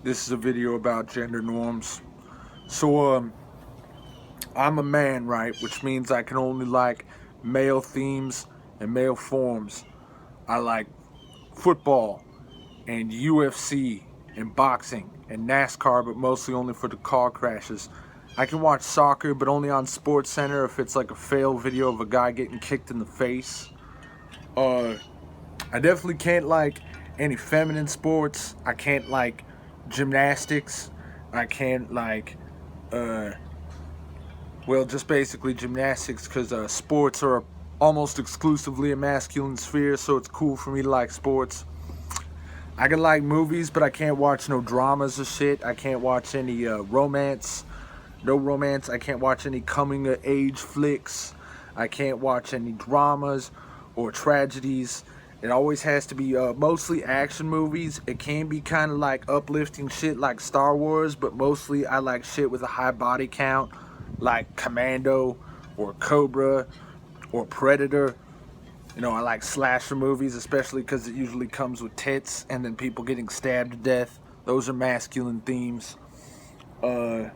This is a video about gender norms. So, I'm a man, right? Which means I can only like male themes and male forms. I like football and UFC and boxing and NASCAR, but mostly only for the car crashes. I can watch soccer, but only on Sports Center if it's like a fail video of a guy getting kicked in the face. Uh, I definitely can't like any feminine sports. I can't like gymnastics. I can't like, uh, well, just basically gymnastics because sports are almost exclusively a masculine sphere, so it's cool for me to like sports. I can like movies, but I can't watch no dramas or shit. I can't watch any romance. No romance. I can't watch any coming of age flicks. I can't watch any dramas or tragedies. It always has to be mostly action movies. It can be kind of like uplifting shit like Star Wars, but mostly I like shit with a high body count like Commando or Cobra or Predator. You know, I like slasher movies, especially because it usually comes with tits and then people getting stabbed to death. Those are masculine themes. Uh,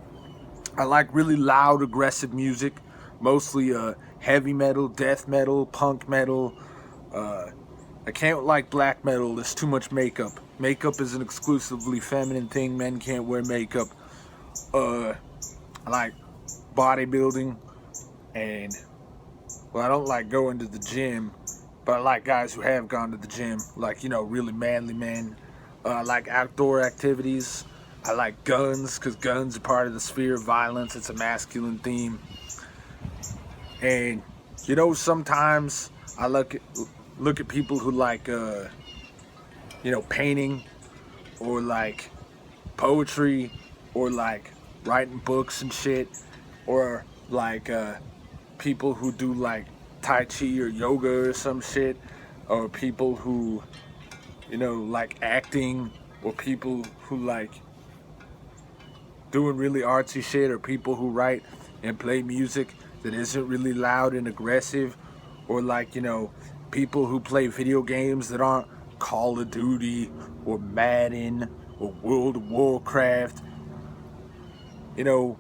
I like really loud, aggressive music, mostly heavy metal, death metal, punk metal. Uh, I can't like black metal. There's too much makeup. Makeup is an exclusively feminine thing. Men can't wear makeup. I like bodybuilding, and well, I don't like going to the gym, but I like guys who have gone to the gym, like, you know, really manly men. I like outdoor activities. I like guns, because guns are part of the sphere of violence. It's a masculine theme. And, you know, sometimes I look at people who like, you know, painting or like poetry or like writing books and shit or like people who do like Tai Chi or yoga or some shit, or people who, you know, like acting, or people who like doing really artsy shit, or people who write and play music that isn't really loud and aggressive, or like, you know, people who play video games that aren't Call of Duty or Madden or World of Warcraft. You know,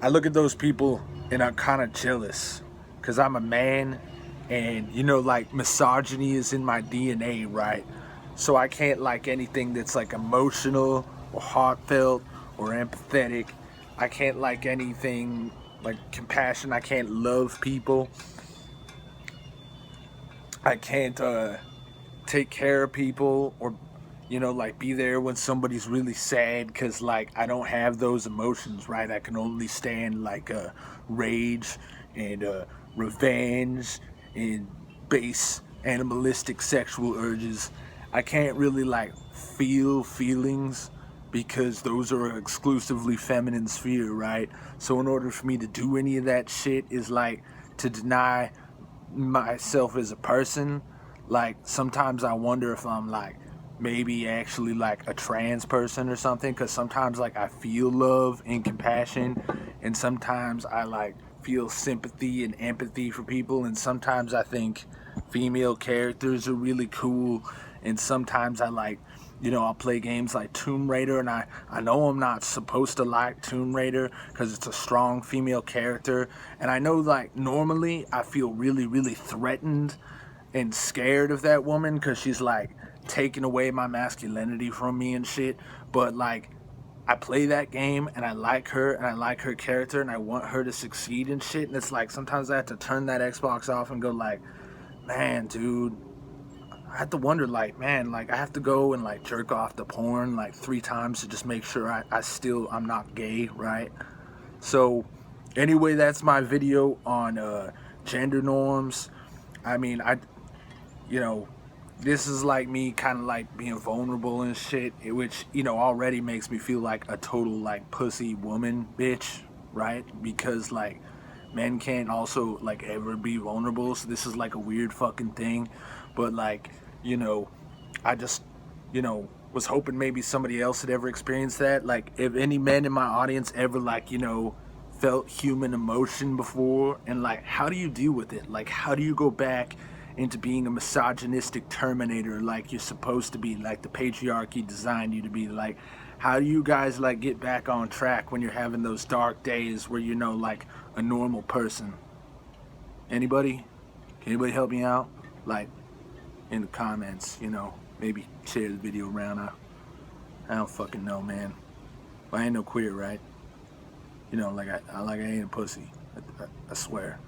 I look at those people and I'm kind of jealous because I'm a man, and, you know, like misogyny is in my DNA, right? So I can't like anything that's like emotional or heartfelt or empathetic. I can't like anything like compassion. I can't love people. I can't take care of people, or, you know, like be there when somebody's really sad, because like I don't have those emotions, right? I can only stand like rage and revenge and base animalistic sexual urges. I can't really like feel feelings because those are exclusively feminine sphere, right? So in order for me to do any of that shit is like to deny myself as a person. Like sometimes I wonder if I'm like maybe actually like a trans person or something, because sometimes like I feel love and compassion, and sometimes I like feel sympathy and empathy for people, and sometimes I think female characters are really cool, and sometimes I like, you know, I'll play games like Tomb Raider, and I know I'm not supposed to like Tomb Raider because it's a strong female character, and I know like normally I feel really, really threatened and scared of that woman because she's like taking away my masculinity from me and shit, but like I play that game and I like her and I like her character and I want her to succeed and shit, and it's like sometimes I have to turn that Xbox off and go like, man, dude, I have to wonder, like, man, like, I have to go and, like, jerk off to porn, like, 3 times to just make sure I'm not gay, right? So, anyway, that's my video on, gender norms. I mean, you know, this is, like, me kind of, like, being vulnerable and shit, which, you know, already makes me feel like a total, like, pussy woman bitch, right? Because, like, men can't also like ever be vulnerable, so this is like a weird fucking thing. But like, you know, I just, you know, was hoping maybe somebody else had ever experienced that. Like if any men in my audience ever like, you know, felt human emotion before, and like how do you deal with it? Like how do you go back into being a misogynistic terminator like you're supposed to be, like the patriarchy designed you to be? Like, how do you guys like get back on track when you're having those dark days where you're like a normal person? Anybody? Can anybody help me out? Like, in the comments, maybe share the video around. I don't fucking know, man. Well, I ain't no queer, right? Like I ain't a pussy. I swear.